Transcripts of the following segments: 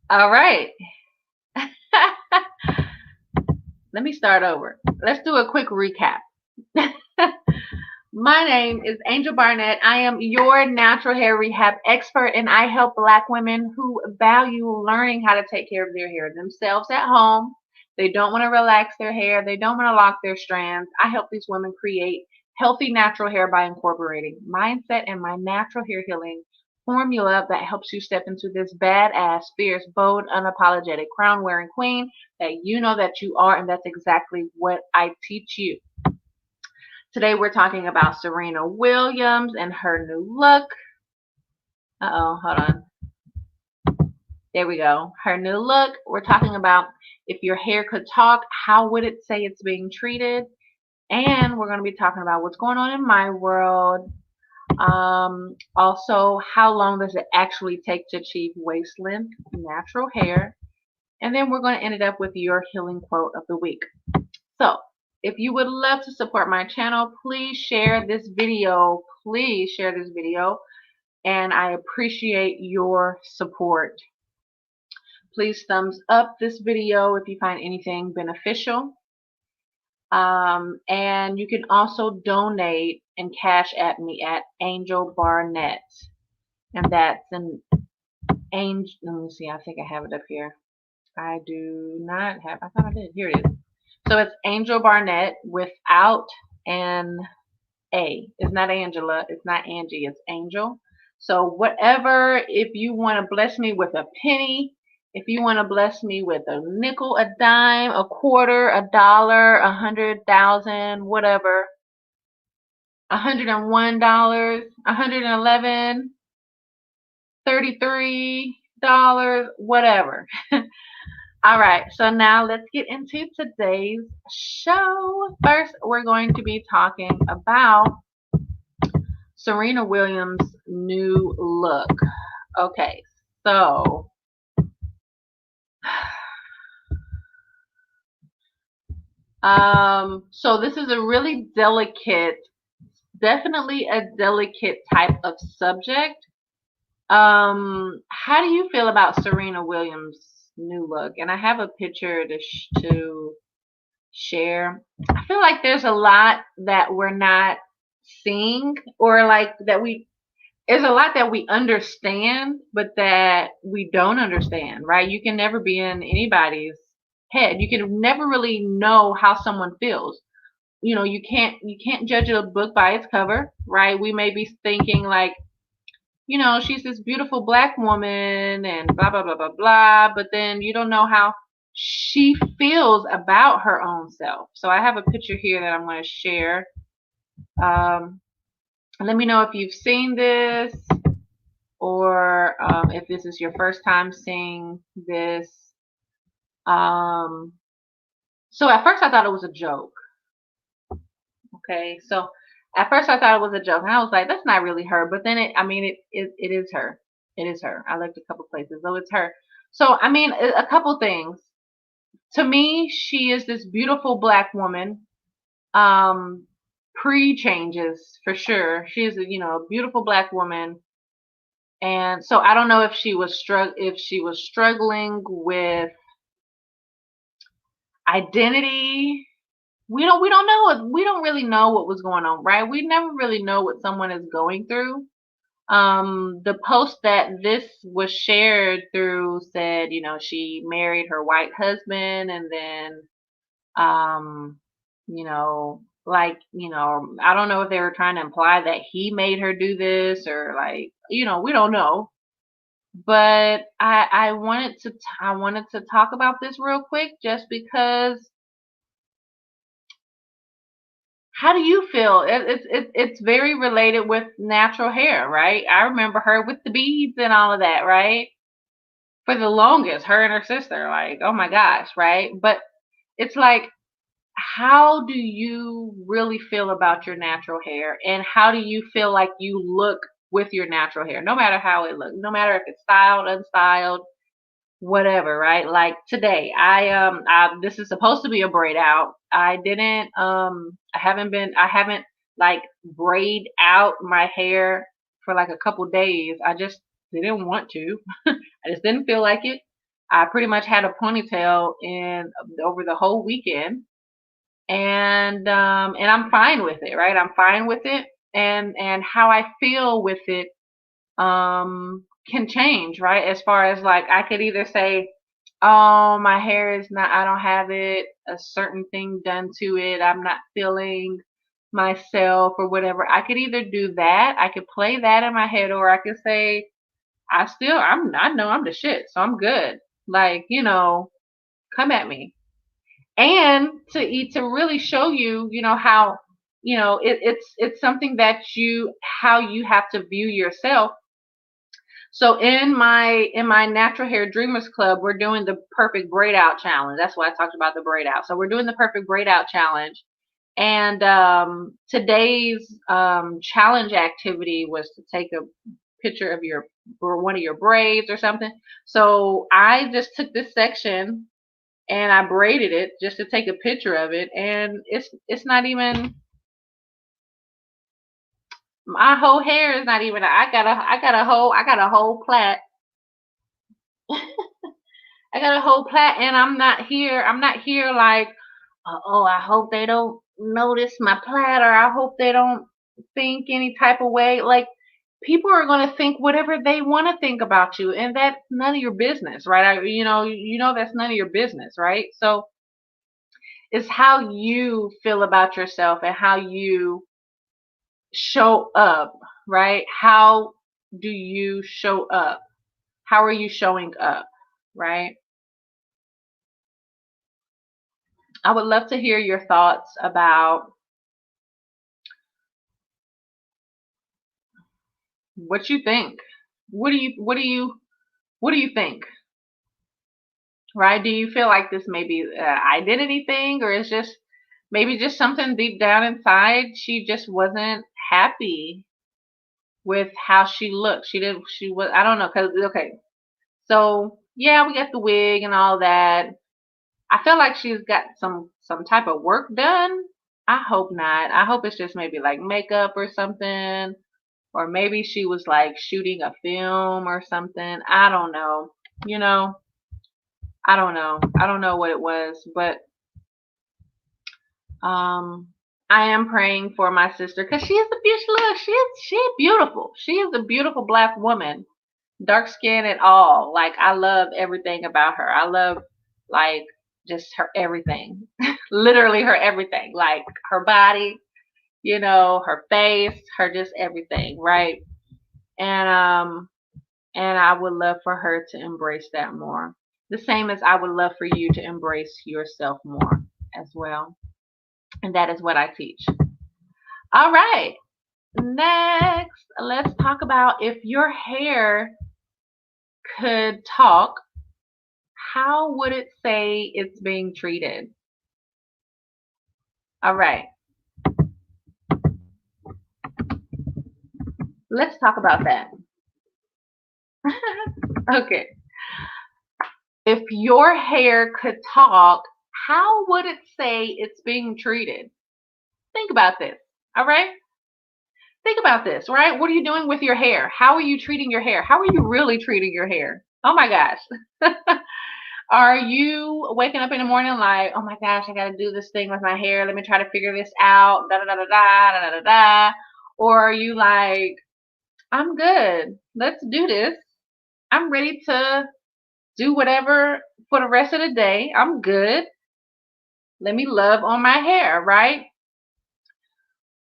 All right. Let me start over. Let's do a quick recap. My name is Angel Barnette. I am your natural hair rehab expert, and I help Black women who value learning how to take care of their hair themselves at home. They don't want to relax their hair, they don't want to lock their strands. I help these women create healthy natural hair by incorporating mindset and my natural hair healing formula that helps you step into this badass, fierce, bold, unapologetic crown wearing queen that you know that you are, and that's exactly what I teach you. Today we're talking about Serena Williams and her new look. Uh-oh, hold on. There we go. Her new look. We're talking about if your hair could talk, how would it say it's being treated? And we're going to be talking about what's going on in my world. Also, how long does it actually take to achieve waist length natural hair? And then we're going to end it up with your healing quote of the week. So, if you would love to support my channel, please share this video. Please share this video, and I appreciate your support. Please thumbs up this video if you find anything beneficial. And you can also donate and cash at me at Angel Barnette. And that's an angel. Let me see. I think I have it up here. I do not have. I thought I did. Here it is. So it's Angel Barnette without an A. It's not Angela. It's not Angie. It's Angel. So whatever, if you want to bless me with a penny, if you want to bless me with a nickel, a dime, a quarter, a dollar, 100,000, whatever, $101, 111, $33, whatever. All right, so now let's get into today's show. First, we're going to be talking about Serena Williams' new look. Okay, so so this is a really delicate, definitely a delicate type of subject. How do you feel about Serena Williams' new look? And I have a picture to share. I feel like there's a lot that we're not seeing, or like that there's a lot that we understand, but that we don't understand, right? You can never be in anybody's head. You can never really know how someone feels. You know, you can't judge a book by its cover, right? We may be thinking like, she's this beautiful Black woman and blah blah blah blah blah, but then you don't know how she feels about her own self. So I have a picture here that I'm going to share. Let me know if you've seen this, or if this is your first time seeing this. So at first I thought it was a joke. Okay, so at first I thought it was a joke, and I was like, that's not really her. But then it is her. It is her. I looked a couple places, so it's her. So I mean, a couple things. To me, she is this beautiful Black woman. Pre-changes for sure. She is a beautiful Black woman. And so I don't know if she was struggling with identity. We don't know. We don't really know what was going on, right? We never really know what someone is going through. The post that this was shared through said, she married her white husband, and then, I don't know if they were trying to imply that he made her do this, or like, we don't know. But I wanted to talk about this real quick, just because. How do you feel? It's very related with natural hair, right? I remember her with the beads and all of that, right? For the longest, her and her sister, like, oh my gosh, right? But it's like, how do you really feel about your natural hair, and how do you feel like you look with your natural hair, no matter how it looks, no matter if it's styled, unstyled, whatever, right? Like today, this is supposed to be a braid out. I haven't like braid out my hair for like a couple days. I just didn't want to. I just didn't feel like it. I pretty much had a ponytail in over the whole weekend, and I'm fine with it, right? I'm fine with it, and how I feel with it can change, right? As far as like I could either say, oh, my hair is not, I don't have it, a certain thing done to it, I'm not feeling myself or whatever. I could either do that, I could play that in my head, or I could say, I know I'm the shit, so I'm good. Like, come at me. And to really show you, how, it's something that how you have to view yourself. So in my natural hair dreamers club, we're doing the perfect braid out challenge. That's why I talked about the braid out. So we're doing the perfect braid out challenge. And today's challenge activity was to take a picture of one of your braids or something. So I just took this section and I braided it just to take a picture of it, and it's not even, my whole hair is not even, I got a whole plait. I got a whole plait, and I'm not here like, oh, I hope they don't notice my plait, or I hope they don't think any type of way. Like, people are going to think whatever they want to think about you, and that's none of your business, right? That's none of your business, right? So it's how you feel about yourself and how you show up, right? How do you show up? How are you showing up, right? I would love to hear your thoughts about what you think. What do you think? Right? Do you feel like this may be an identity thing, or is just maybe just something deep down inside? She just wasn't happy with how she looked. She was, I don't know, cause okay. So yeah, we got the wig and all that. I feel like she's got some type of work done. I hope not. I hope it's just maybe like makeup or something, or maybe she was like shooting a film or something. I don't know. You know, I don't know. I don't know what it was, but um I am praying for my sister because she is a beautiful. Look, she is beautiful. She is a beautiful black woman, dark skin and all. Like, I love everything about her. I love, like, just her everything. Literally her everything. Like her body, her face, her just everything, right? And I would love for her to embrace that more. The same as I would love for you to embrace yourself more as well. And that is what I teach. All right. Next, let's talk about, if your hair could talk, how would it say it's being treated? All right, let's talk about that. Okay. If your hair could talk, how would it say it's being treated? Think about this. All right? Think about this, right? What are you doing with your hair? How are you treating your hair? How are you really treating your hair? Oh my gosh. Are you waking up in the morning like, oh my gosh, I got to do this thing with my hair. Let me try to figure this out. Da da da da da da da da. Or are you like, I'm good. Let's do this. I'm ready to do whatever for the rest of the day. I'm good. Let me love on my hair, right?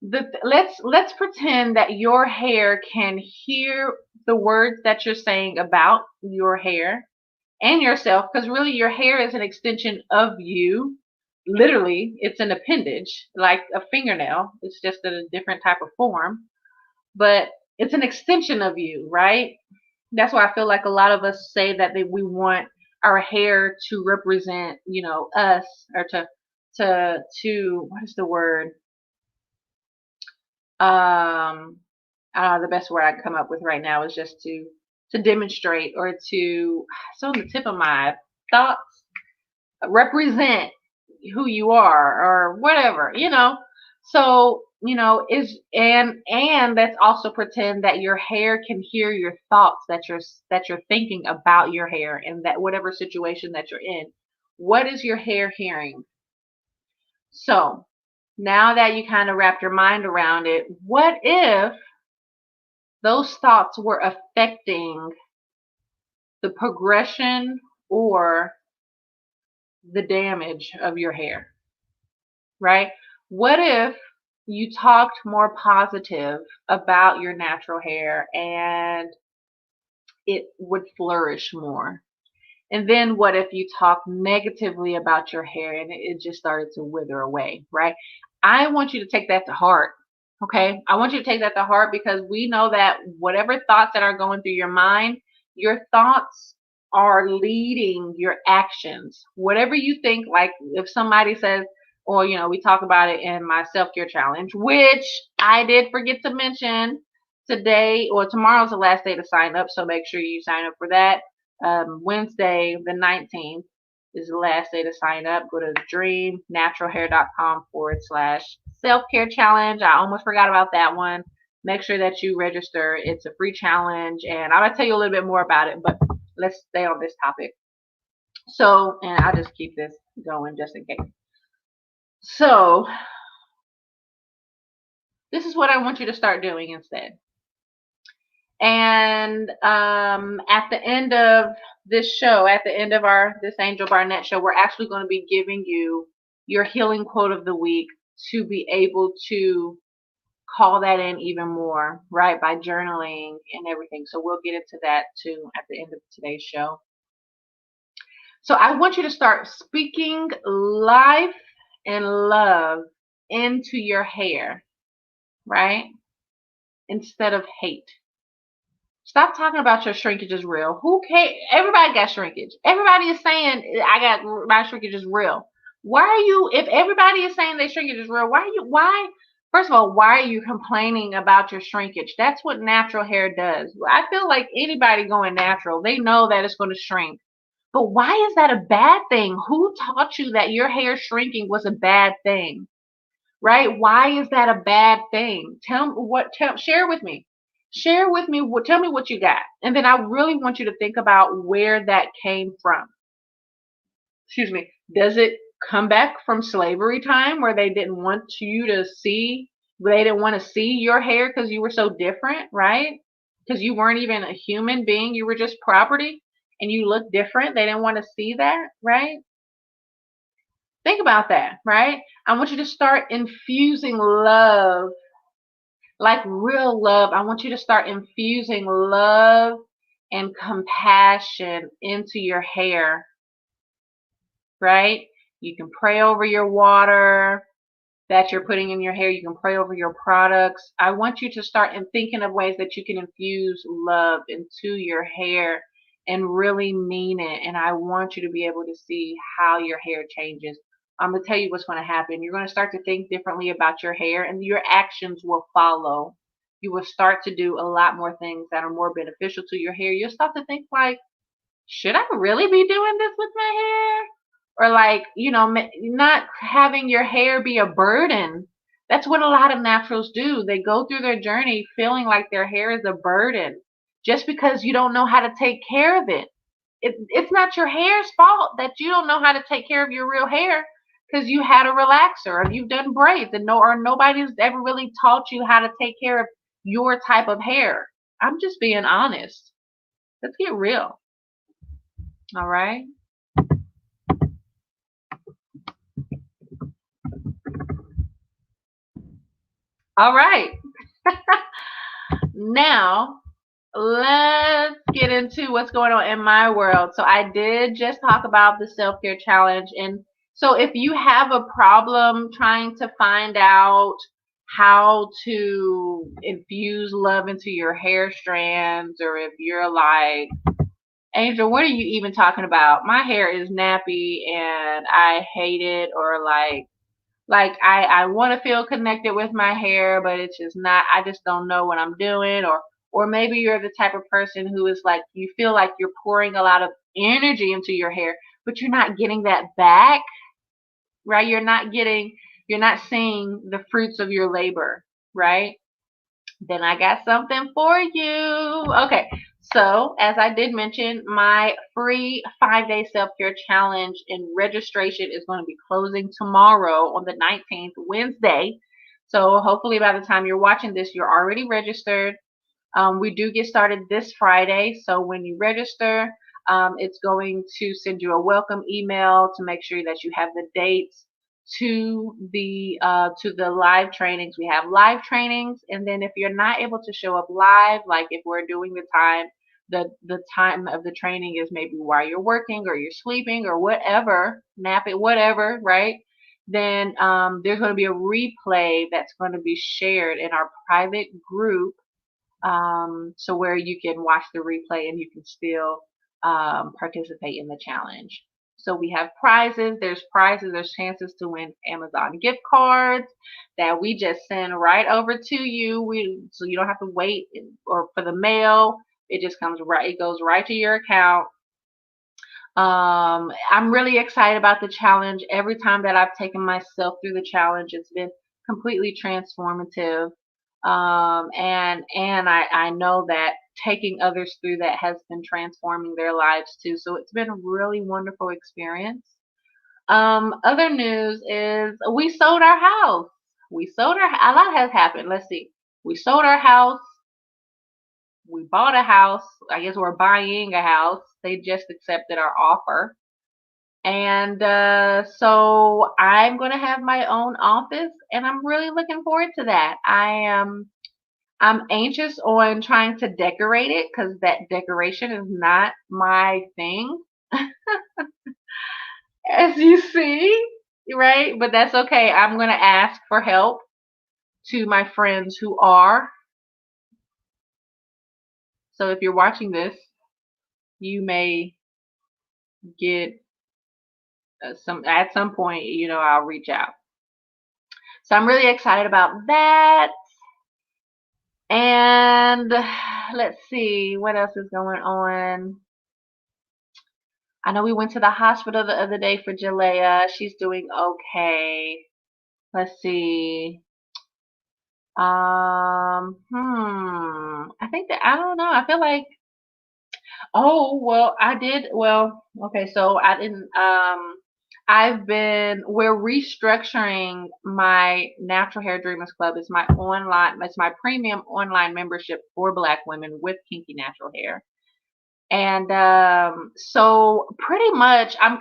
Let's pretend that your hair can hear the words that you're saying about your hair and yourself, because really your hair is an extension of you. Literally, it's an appendage, like a fingernail. It's just in a different type of form, but it's an extension of you, right? That's why I feel like a lot of us say that we want our hair to represent, us, or to what is the word? The best word I can come up with right now is just to demonstrate, or to, it's on the tip of my thoughts, represent who you are or whatever. So, and let's also pretend that your hair can hear your thoughts that you're thinking about your hair and that whatever situation that you're in. What is your hair hearing? So, now that you kind of wrapped your mind around it, what if those thoughts were affecting the progression or the damage of your hair, right? What if you talked more positive about your natural hair and it would flourish more? And then what if you talk negatively about your hair and it just started to wither away, right? I want you to take that to heart. Okay. I want you to take that to heart because we know that whatever thoughts that are going through your thoughts are leading your actions. Whatever you think, like if somebody says, or, we talk about it in my self-care challenge, which I did forget to mention today or tomorrow's the last day to sign up. So make sure you sign up for that. Wednesday, the 19th, is the last day to sign up. Go to dreamnaturalhair.com/self-care challenge. I almost forgot about that one. Make sure that you register. It's a free challenge, and I'm going to tell you a little bit more about it, but let's stay on this topic. So, and I'll just keep this going just in case. So, this is what I want you to start doing instead. And at the end of this show, at the end of this Angel Barnette show, we're actually going to be giving you your healing quote of the week to be able to call that in even more, right, by journaling and everything. So we'll get into that too at the end of today's show. So I want you to start speaking life and love into your hair, right, instead of hate. Stop talking about your shrinkage is real. Who cares? Everybody got shrinkage. Everybody is saying my shrinkage is real. Why are you, if everybody is saying their shrinkage is real, first of all, why are you complaining about your shrinkage? That's what natural hair does. I feel like anybody going natural, they know that it's going to shrink. But why is that a bad thing? Who taught you that your hair shrinking was a bad thing? Right? Why is that a bad thing? Share with me. Share with me, tell me what you got. And then I really want you to think about where that came from. Excuse me. Does it come back from slavery time where they didn't want to see your hair because you were so different, right? Because you weren't even a human being, you were just property and you looked different. They didn't want to see that, right? Think about that, right? I want you to start infusing love, like real love. I want you to start infusing love and compassion into your hair, right? You can pray over your water that you're putting in your hair. You can pray over your products. I want you to start thinking of ways that you can infuse love into your hair and really mean it. And I want you to be able to see how your hair changes. I'm going to tell you what's going to happen. You're going to start to think differently about your hair and your actions will follow. You will start to do a lot more things that are more beneficial to your hair. You'll start to think like, should I really be doing this with my hair? Or like, not having your hair be a burden. That's what a lot of naturals do. They go through their journey feeling like their hair is a burden just because you don't know how to take care of it. It's not your hair's fault that you don't know how to take care of your real hair because you had a relaxer or you've done braids and nobody's ever really taught you how to take care of your type of hair. I'm just being honest. Let's get real. All right. All right. Now, let's get into what's going on in my world. So I did just talk about the self-care challenge. And so if you have a problem trying to find out how to infuse love into your hair strands, or if you're like, Angel, what are you even talking about? My hair is nappy and I hate it, or like I want to feel connected with my hair, but it's just not, I just don't know what I'm doing. Or maybe you're the type of person who is like, you feel like you're pouring a lot of energy into your hair, but you're not getting that back, right? You're you're not seeing the fruits of your labor, right? Then I got something for you. Okay, so as I did mention, my free 5-day self-care challenge and registration is going to be closing tomorrow on the 19th, Wednesday. So hopefully by the time you're watching this, you're already registered. We do get started this Friday, so when you register, it's going to send you a welcome email to make sure that you have the dates to the live trainings. We have live trainings, and then if you're not able to show up live, like if we're doing the time of the training is maybe while you're working or you're sleeping or whatever, napping, whatever, right? Then there's going to be a replay that's going to be shared in our private group, so where you can watch the replay and you can still participate in the challenge. So we have prizes. There's prizes. There's chances to win Amazon gift cards that we just send right over to you. So you don't have to wait or for the mail. It just comes right. It goes right to your account. I'm really excited about the challenge. Every time that I've taken myself through the challenge, it's been completely transformative. And I know that taking others through that has been transforming their lives too. So it's been a really wonderful experience. Other news is we sold our house. A lot has happened. Let's see. We sold our house. We bought a house. I guess we're buying a house. They just accepted our offer. And so I'm going to have my own office, and I'm really looking forward to that. I'm anxious on trying to decorate it because that decoration is not my thing, as you see, right? But that's okay. I'm going to ask for help to my friends who are. So if you're watching this, you may get at some point, I'll reach out. So I'm really excited about that. And let's see what else is going on. I know we went to the hospital the other day for Jalea. She's doing okay. Let's see. I think that I don't know. I feel like oh well I did okay, so I didn't we're restructuring my Natural Hair Dreamers Club. It's my premium online membership for Black women with kinky natural hair. And so pretty much I've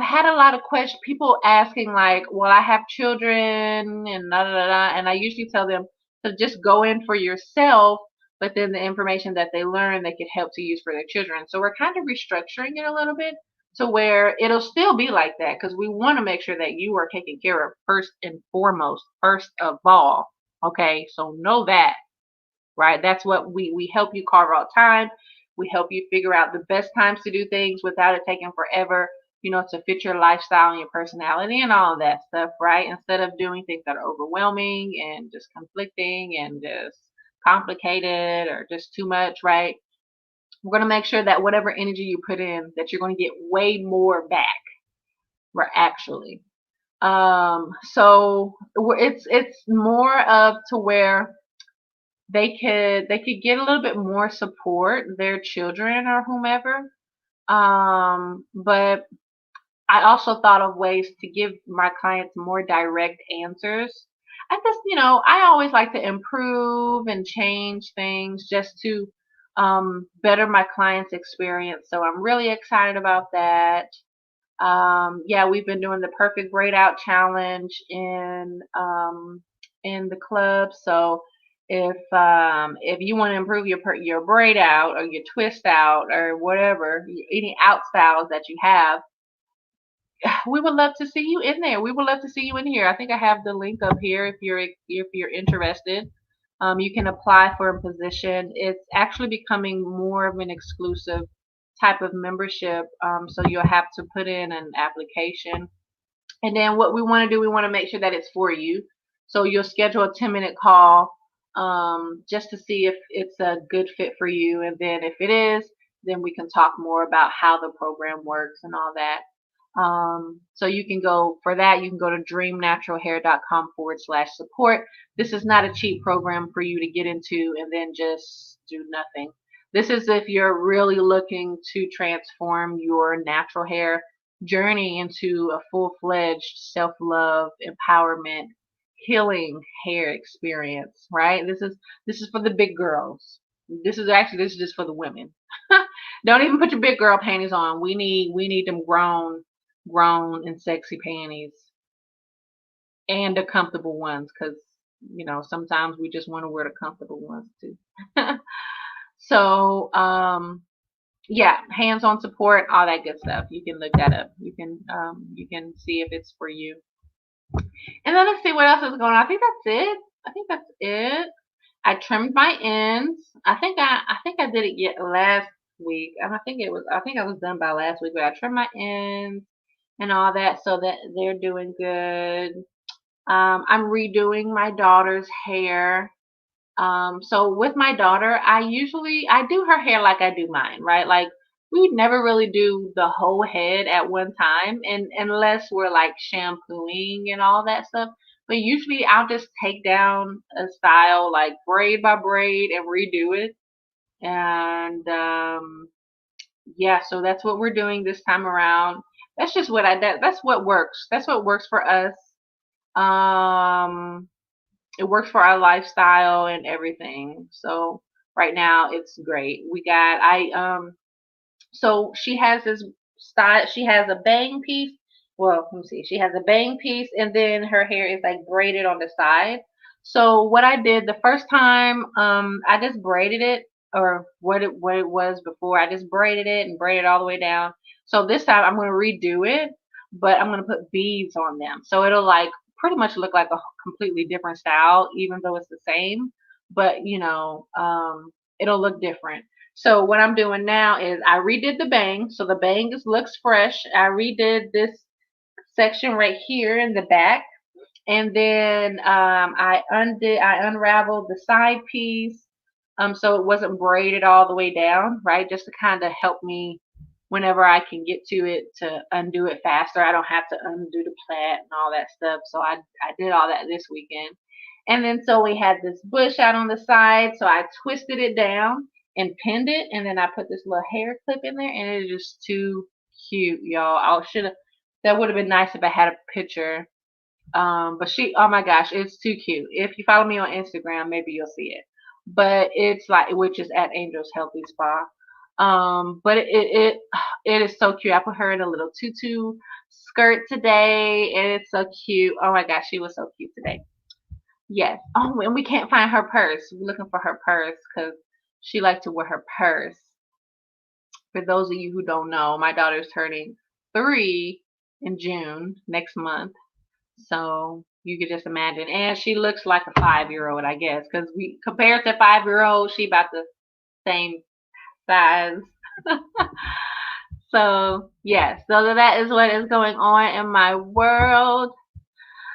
had a lot of questions, people asking like, well, I have children and da da da, da, and I usually tell them to just go in for yourself, but then the information that they learn they could help to use for their children. So we're kind of restructuring it a little bit to where it'll still be like that, because we want to make sure that you are taken care of first and foremost, first of all. Okay, so know that, right? That's what we help you carve out time. We help you figure out the best times to do things without it taking forever, to fit your lifestyle and your personality and all of that stuff, right? Instead of doing things that are overwhelming and just conflicting and just complicated or just too much, right? We're going to make sure that whatever energy you put in, that you're going to get way more back, right? Actually. So it's more of to where they could get a little bit more support, their children or whomever. But I also thought of ways to give my clients more direct answers. I always like to improve and change things just to better my clients' experience. So I'm really excited about that. Yeah, we've been doing the perfect braid out challenge in the club. So if you want to improve your braid out or your twist out or whatever, any out styles that you have, we would love to see you in there. We would love to see you in here. I think I have the link up here if you're interested. You can apply for a position. It's actually becoming more of an exclusive type of membership. So you'll have to put in an application. And then what we want to do, we want to make sure that it's for you. So you'll schedule a 10-minute call just to see if it's a good fit for you. And then if it is, then we can talk more about how the program works and all that. So you can go for that. You can go to dreamnaturalhair.com/support. This is not a cheap program for you to get into and then just do nothing. This is if you're really looking to transform your natural hair journey into a full-fledged self-love, empowerment, healing hair experience, right? This is for the big girls. This is just for the women. Don't even put your big girl panties on. We need them grown and sexy panties and the comfortable ones, because sometimes we just want to wear the comfortable ones too. So yeah, hands-on support, all that good stuff. You can look that up. You can see if it's for you. And then let's see what else is going on. I think that's it. I trimmed my ends. I think I did it yet last week. And I think I was done by last week, but I trimmed my ends and all that, so that they're doing good. I'm redoing my daughter's hair. So with my daughter, I do her hair like I do mine, right? Like we never really do the whole head at one time, and unless we're like shampooing and all that stuff. But usually I'll just take down a style like braid by braid and redo it. And yeah, so that's what we're doing this time around. That's just what that's what works. That's what works for us. Um, it works for our lifestyle and everything. So right now it's great. So she has this style. She has a bang piece. Well, let me see. She has a bang piece, and then her hair is like braided on the side. So what I did the first time, I just braided it, or what it was before. I just braided it and braided all the way down. So this time I'm gonna redo it, but I'm gonna put beads on them. So it'll like pretty much look like a completely different style, even though it's the same. But it'll look different. So what I'm doing now is I redid the bang. So the bang looks fresh. I redid this section right here in the back. And then I unraveled the side piece. So it wasn't braided all the way down, right? Just to kind of help me whenever I can get to it to undo it faster. I don't have to undo the plait and all that stuff. So I did all that this weekend. And then so we had this bush out on the side. So I twisted it down and pinned it. And then I put this little hair clip in there. And it is just too cute, y'all. That would have been nice if I had a picture. But oh my gosh, it's too cute. If you follow me on Instagram, maybe you'll see it. But it's like, which is at Angel's Healthy Spa. But it is so cute. I put her in a little tutu skirt today, and it's so cute. Oh my gosh, she was so cute today. Yes. Oh, and we can't find her purse. We're looking for her purse because she liked to wear her purse. For those of you who don't know, my daughter's turning 3 in June next month. So you could just imagine. And she looks like a 5-year-old, I guess, because we compared to 5-year-old, she about the same size. So yes, so that is what is going on in my world.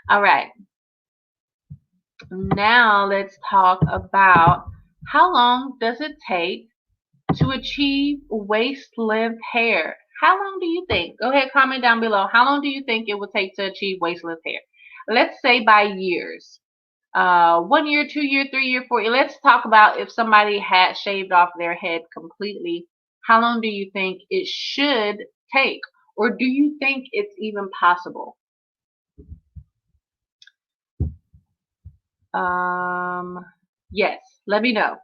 All right. Now let's talk about how long does it take to achieve waist length hair? How long do you think? Go ahead, comment down below. How long do you think it would take to achieve waist length hair? Let's say by years. 1 year, 2 year, 3 year, 4 year. Let's talk about if somebody had shaved off their head completely. How long do you think it should take? Or do you think it's even possible? Yes, let me know.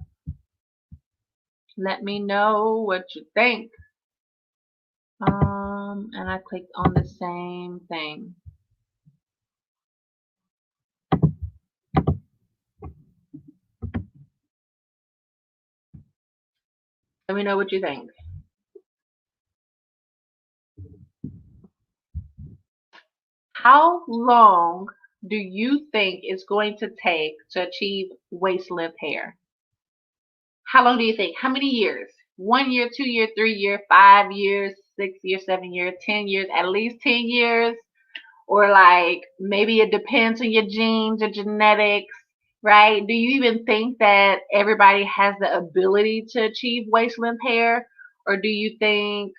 Let me know what you think. And I clicked on the same thing. Let me know what you think. How long do you think it's going to take to achieve waist length hair? How long do you think? How many years? 1 year, 2 year, 3 year, 5 years, 6 years, 7 years, 10 years, at least 10 years? Or like maybe it depends on your genes or genetics, right? Do you even think that everybody has the ability to achieve waist length hair? Or do you think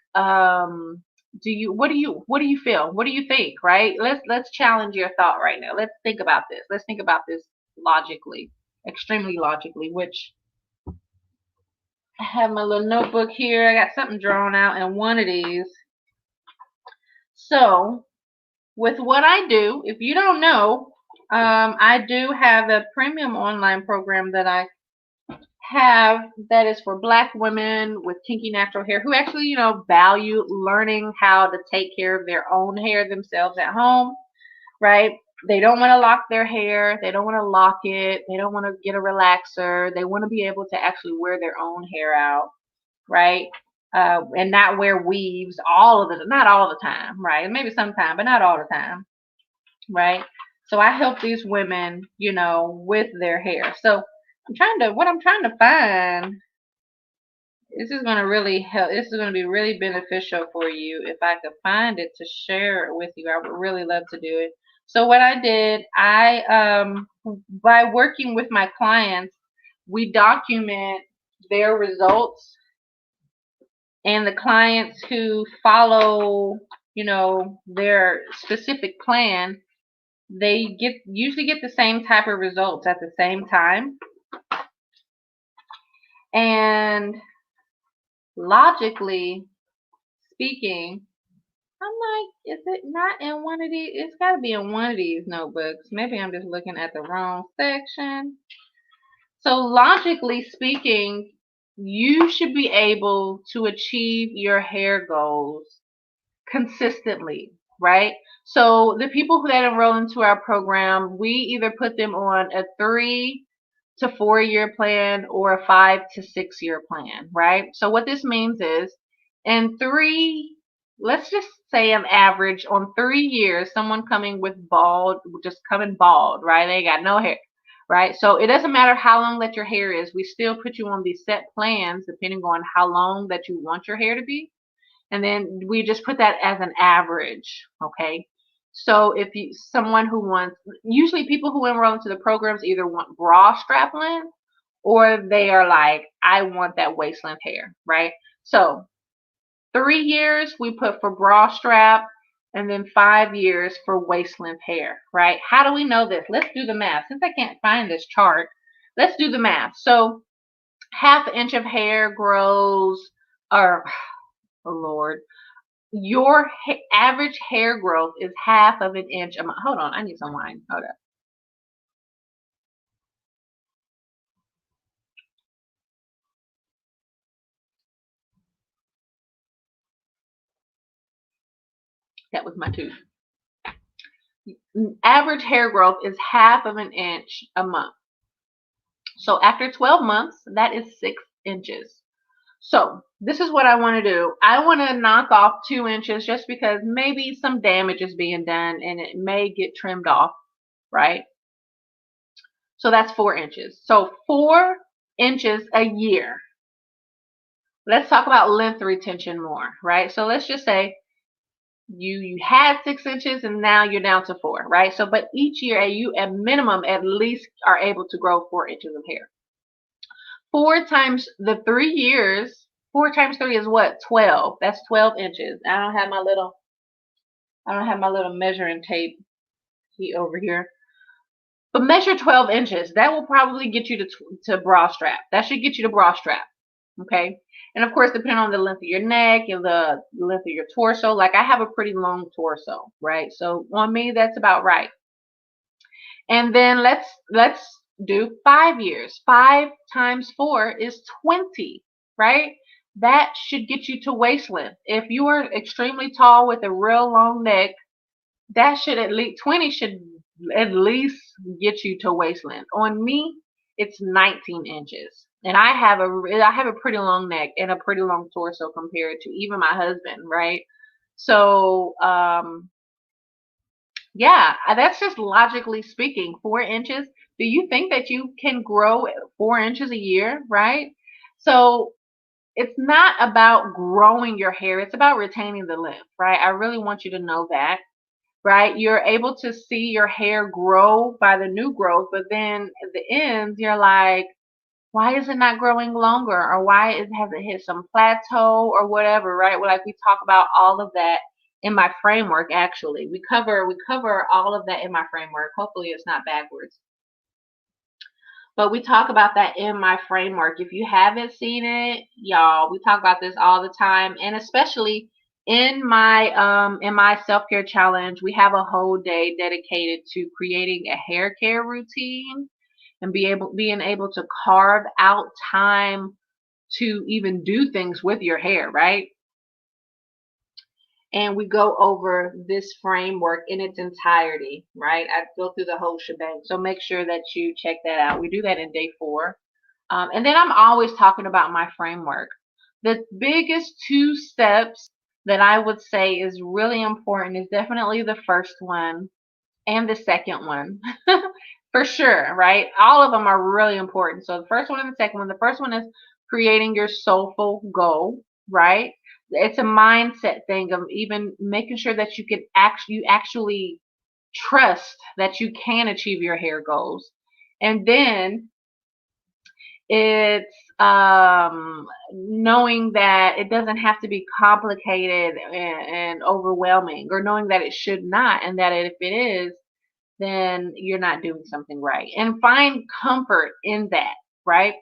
what do you feel? What do you think, right? Let's challenge your thought right now. Let's think about this. Let's think about this logically, extremely logically, which I have my little notebook here. I got something drawn out in one of these. So, with what I do, if you don't know, I do have a premium online program that I have that is for Black women with kinky natural hair who actually, value learning how to take care of their own hair themselves at home, right? They don't want to lock their hair. They don't want to lock it. They don't want to get a relaxer. They want to be able to actually wear their own hair out, right? And not wear weaves not all the time, right? Maybe sometime, but not all the time, right? So I help these women, with their hair. So what I'm trying to find, this is going to really help. This is going to be really beneficial for you. If I could find it to share it with you, I would really love to do it. So what I did, by working with my clients, we document their results, and the clients who follow, their specific plan, they usually get the same type of results at the same time. And logically speaking, I'm like, is it not in one of these? It's got to be in one of these notebooks. Maybe I'm just looking at the wrong section. So logically speaking, you should be able to achieve your hair goals consistently, right? So the people that enroll into our program, we either put them on a 3 to 4 year plan or a 5 to 6 year plan, right? So what this means is in let's just say an average on 3 years, someone coming with just coming bald, right? They got no hair, right? So it doesn't matter how long that your hair is. We still put you on these set plans depending on how long that you want your hair to be. And then we just put that as an average, okay? So if someone who wants, usually people who enroll into the programs either want bra strap length or they are like, I want that waist length hair, right? So 3 years we put for bra strap, and then 5 years for waist length hair, right? How do we know this? Let's do the math. Since I can't find this chart, let's do the math. So half inch of hair grows, or oh Lord, your average hair growth is half of an inch a month. Hold on, I need some wine. Hold up. That was my tooth. Average hair growth is half of an inch a month. So after 12 months, that is 6 inches. So this is what I want to do. I want to knock off 2 inches just because maybe some damage is being done and it may get trimmed off, right? So that's 4 inches. So 4 inches a year. Let's talk about length retention more, right? So let's just say you had 6 inches and now you're down to 4, right? So but each year you at minimum at least are able to grow 4 inches of hair. 4 times the 3 years, 4 times 3 is what? 12. That's 12 inches. I don't have my little measuring tape over here. But measure 12 inches. That will probably get you to bra strap. That should get you to bra strap. Okay? And of course, depending on the length of your neck and the length of your torso, like I have a pretty long torso, right? So on me, that's about right. And then let's do 5 years. 5 times 4 is 20, right? That should get you to waist length. If you are extremely tall with a real long neck, that should at least 20 should at least get you to waist length. On me, it's 19 inches. And I have a pretty long neck and a pretty long torso compared to even my husband, right? So, yeah, that's just logically speaking, 4 inches. Do you think that you can grow 4 inches a year, right? So it's not about growing your hair. It's about retaining the length, right? I really want you to know that, right? You're able to see your hair grow by the new growth, but then at the ends, you're like, Why is it not growing longer, or why has it hit some plateau or whatever, right? Well, like we talk about all of that in my framework. Actually, we cover all of that in my framework. Hopefully, it's not backwards. But we talk about that in my framework. If you haven't seen it, y'all, we talk about this all the time, and especially in my self-care challenge, we have a whole day dedicated to creating a hair care routine and being able to carve out time to even do things with your hair, right? And we go over this framework in its entirety, right? I go through the whole shebang. So make sure that you check that out. We do that in day 4. And then I'm always talking about my framework. The biggest 2 steps that I would say is really important is definitely the first one and the second one. For sure, right? All of them are really important. So the first one and the second one. The first one is creating your soulful goal, right? It's a mindset thing of even making sure that you actually trust that you can achieve your hair goals. And then it's knowing that it doesn't have to be complicated and overwhelming, or knowing that it should not, and that if it is, then you're not doing something right. And find comfort in that, right?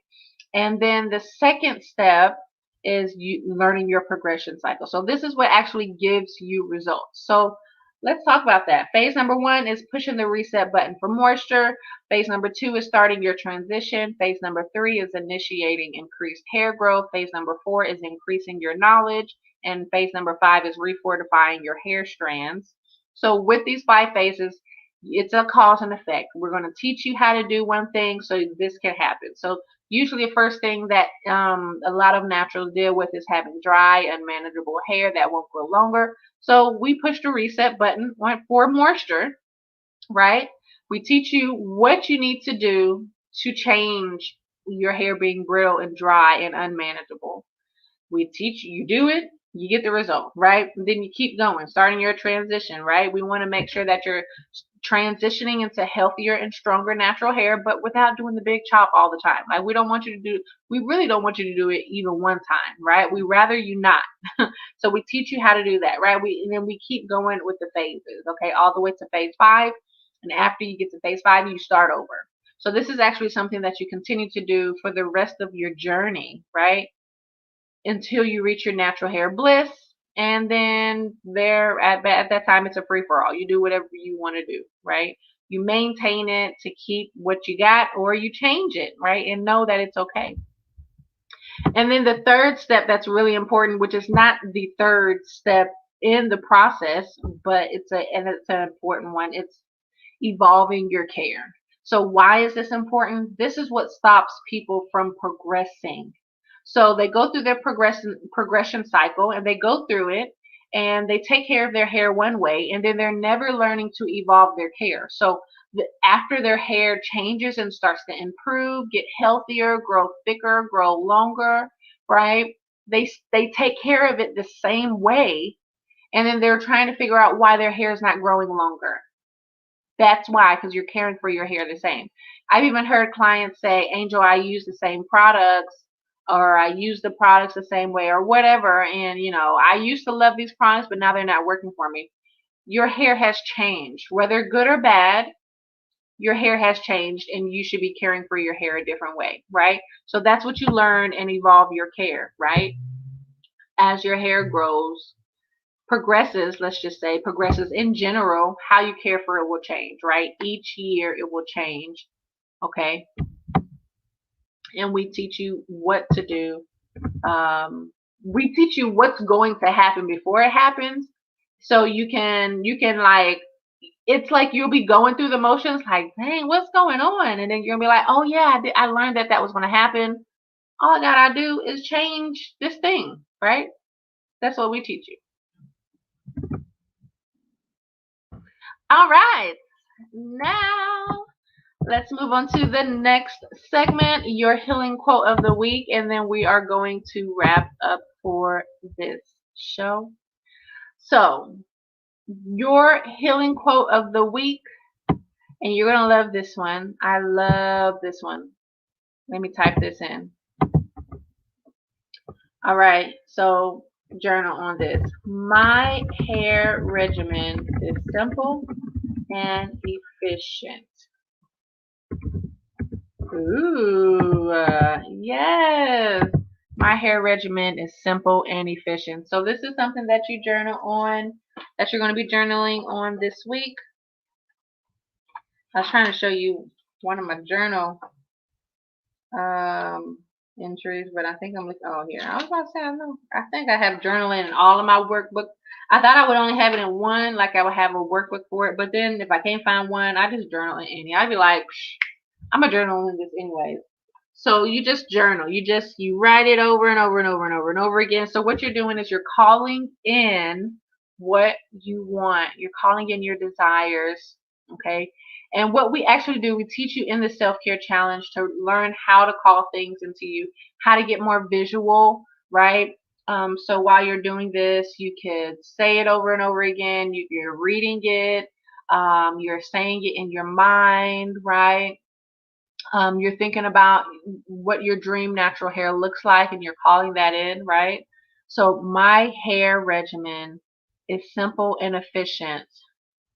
And then the second step is you learning your progression cycle. So this is what actually gives you results. So let's talk about that. Phase number 1 is pushing the reset button for moisture. Phase number 2 is starting your transition. Phase number 3 is initiating increased hair growth. Phase number 4 is increasing your knowledge. And phase number 5 is refortifying your hair strands. So with these 5 phases, it's a cause and effect. We're going to teach you how to do one thing so this can happen. So usually the first thing that a lot of naturals deal with is having dry, unmanageable hair that won't grow longer. So we push the reset button for moisture, right? We teach you what you need to do to change your hair being brittle and dry and unmanageable. We teach you, you do it, you get the result, right? And then you keep going, starting your transition, right? We want to make sure that you're transitioning into healthier and stronger natural hair, but without doing the big chop all the time. Like we really don't want you to do it even one time, right? We rather you not. So we teach you how to do that, right? And then we keep going with the phases, okay, all the way to phase 5. And after you get to phase 5, you start over. So this is actually something that you continue to do for the rest of your journey, right? Until you reach your natural hair bliss. And then at that time, it's a free for all. You do whatever you want to do, right? You maintain it to keep what you got, or you change it, right? And know that it's okay. And then the third step that's really important, which is not the third step in the process, but it's an important one. It's evolving your care. So why is this important? This is what stops people from progressing. So they go through their progression cycle, and they go through it, and they take care of their hair one way, and then they're never learning to evolve their care. So after their hair changes and starts to improve, get healthier, grow thicker, grow longer, right? They take care of it the same way, and then they're trying to figure out why their hair is not growing longer. That's why, because you're caring for your hair the same. I've even heard clients say, Angel, I use the same products, or I use the products the same way, or whatever. And, I used to love these products, but now they're not working for me. Your hair has changed. Whether good or bad, your hair has changed, and you should be caring for your hair a different way, right? So that's what you learn and evolve your care, right? As your hair grows, let's just say progresses in general, how you care for it will change, right? Each year it will change, okay? And we teach you what to do. We teach you what's going to happen before it happens, so you can like, it's like you'll be going through the motions, like, dang, what's going on? And then you're gonna be like, oh yeah, I learned that was going to happen. All I gotta do is change this thing, right? That's what we teach you. All right, now let's move on to the next segment, your healing quote of the week, and then we are going to wrap up for this show. So, your healing quote of the week, and you're going to love this one. I love this one. Let me type this in. All right, so journal on this. My hair regimen is simple and efficient. Ooh, yes. My hair regimen is simple and efficient. So this is something that you journal on, that you're going to be journaling on this week. I was trying to show you one of my journal entries, but I think I'm looking. Oh, here. I was about to say, I know. I think I have journaling in all of my workbooks. I thought I would only have it in one, like I would have a workbook for it. But then if I can't find one, I just journal in any. I'd be like, I'm a journal in this anyways. So you just journal. You write it over and over and over and over and over again. So what you're doing is you're calling in what you want. You're calling in your desires. Okay. And what we actually do, we teach you in the self-care challenge to learn how to call things into you, how to get more visual, right? So while you're doing this, you could say it over and over again. You're reading it. You're saying it in your mind, right? You're thinking about what your dream natural hair looks like and you're calling that in, right? So my hair regimen is simple and efficient.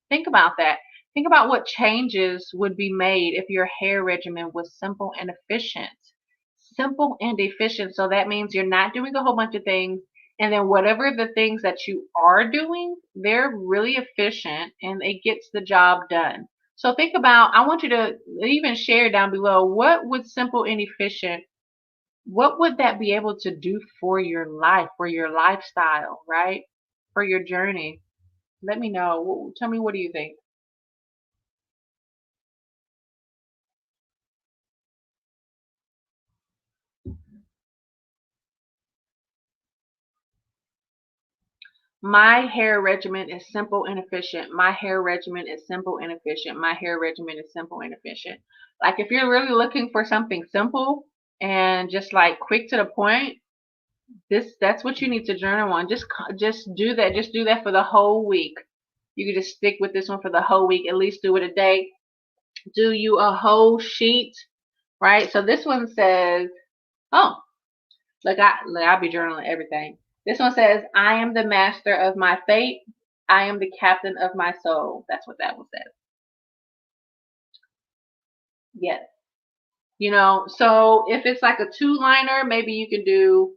Think about that. Think about what changes would be made if your hair regimen was simple and efficient. Simple and efficient. So that means you're not doing a whole bunch of things. And then whatever the things that you are doing, they're really efficient and it gets the job done. So think about, I want you to even share down below, what would simple and efficient, what would that be able to do for your life, for your lifestyle, right? For your journey. Let me know. Tell me, what do you think? My hair regimen is simple and efficient. My hair regimen is simple and efficient. My hair regimen is simple and efficient. Like if you're really looking for something simple and just like quick to the point, that's what you need to journal on. Just do that. Just do that for the whole week. You can just stick with this one for the whole week. At least do it a day. Do you a whole sheet, right? So this one says, oh, I'll be journaling everything. This one says, I am the master of my fate. I am the captain of my soul. That's what that one says. Yes. So if it's like a two-liner, maybe you can do,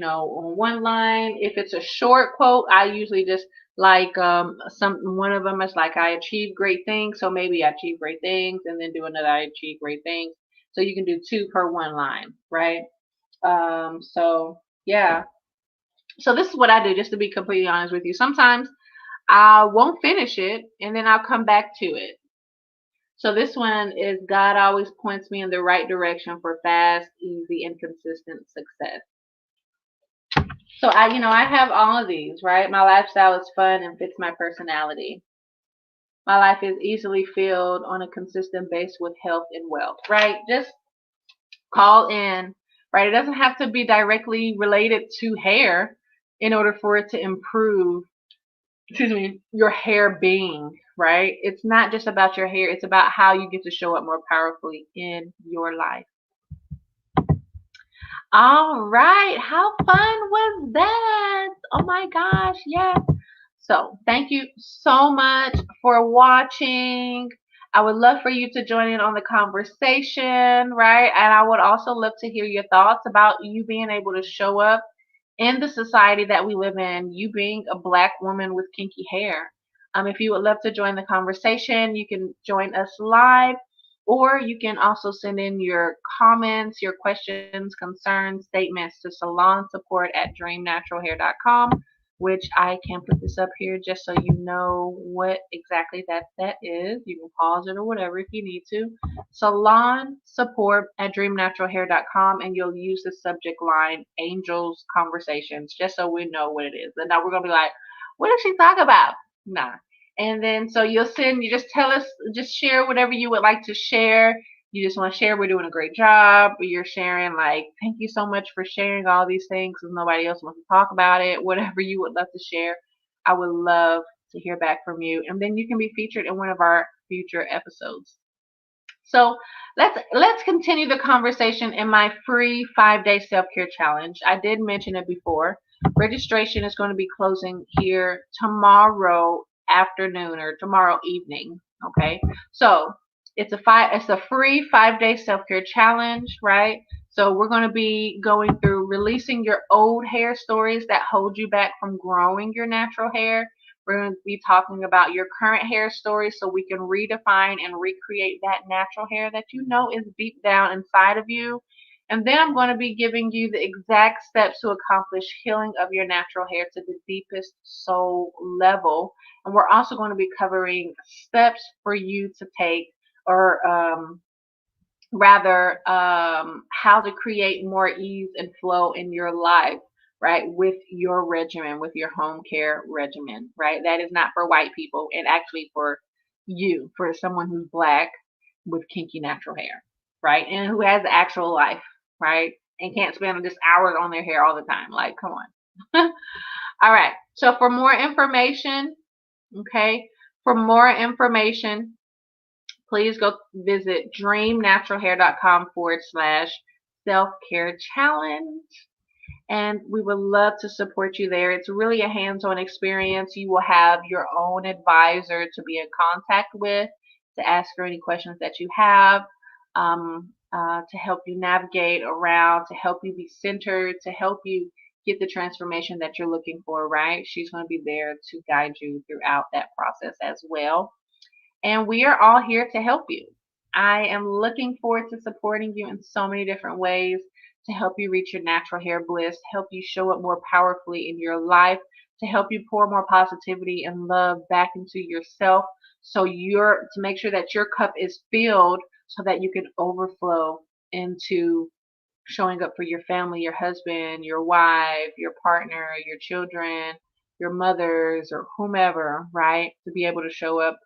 on one line. If it's a short quote, I usually just like one of them is like I achieved great things. So maybe I achieved great things and then do another I achieved great things. So you can do two per one line, right? So yeah. So this is what I do, just to be completely honest with you. Sometimes I won't finish it and then I'll come back to it. So this one is God always points me in the right direction for fast, easy, and consistent success. So I have all of these, right? My lifestyle is fun and fits my personality. My life is easily filled on a consistent base with health and wealth, right? Just call in, right? It doesn't have to be directly related to hair in order for it to improve, excuse me, your hair being, right? It's not just about your hair, it's about how you get to show up more powerfully in your life. All right, how fun was that? Oh my gosh, yes. So thank you so much for watching. I would love for you to join in on the conversation, right? And I would also love to hear your thoughts about you being able to show up in the society that we live in, you being a Black woman with kinky hair. If you would love to join the conversation, you can join us live, or you can also send in your comments, your questions, concerns, statements to salonsupport@dreamnaturalhair.com, which I can put this up here just so you know what exactly that is. You can pause it or whatever if you need to. Salonsupport@dreamnaturalhair.com, and you'll use the subject line Angels Conversations just so we know what it is. And now we're going to be like, what does she talk about? Nah. And then so you just tell us, just share whatever you would like to share. You just want to share, we're doing a great job. You're sharing like, thank you so much for sharing all these things because nobody else wants to talk about it. Whatever you would love to share, I would love to hear back from you. And then you can be featured in one of our future episodes. So let's continue the conversation in my free 5-day self-care challenge. I did mention it before. Registration is going to be closing here tomorrow afternoon or tomorrow evening. Okay, so it's a free 5-day self-care challenge, right? So we're going to be going through releasing your old hair stories that hold you back from growing your natural hair. We're going to be talking about your current hair story so we can redefine and recreate that natural hair that you know is deep down inside of you. And then I'm going to be giving you the exact steps to accomplish healing of your natural hair to the deepest soul level. And we're also going to be covering steps for you to take, or rather, how to create more ease and flow in your life, right, with your regimen, with your home care regimen, right? That is not for white people, and actually for you, for someone who's black with kinky natural hair, right, and who has actual life, right, and can't spend just hours on their hair all the time. Like, come on. All right. So for more information, okay, for more information, please go visit dreamnaturalhair.com/self-care challenge. And we would love to support you there. It's really a hands-on experience. You will have your own advisor to be in contact with, to ask her any questions that you have, to help you navigate around, to help you be centered, to help you get the transformation that you're looking for, right? She's going to be there to guide you throughout that process as well. And we are all here to help you. I am looking forward to supporting you in so many different ways to help you reach your natural hair bliss, help you show up more powerfully in your life, to help you pour more positivity and love back into yourself, so to make sure that your cup is filled so that you can overflow into showing up for your family, your husband, your wife, your partner, your children, your mothers, or whomever, right? To be able to show up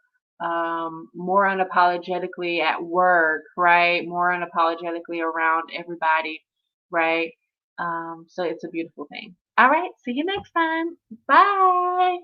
more unapologetically at work, right? More unapologetically around everybody, right? So it's a beautiful thing. All right, see you next time. Bye.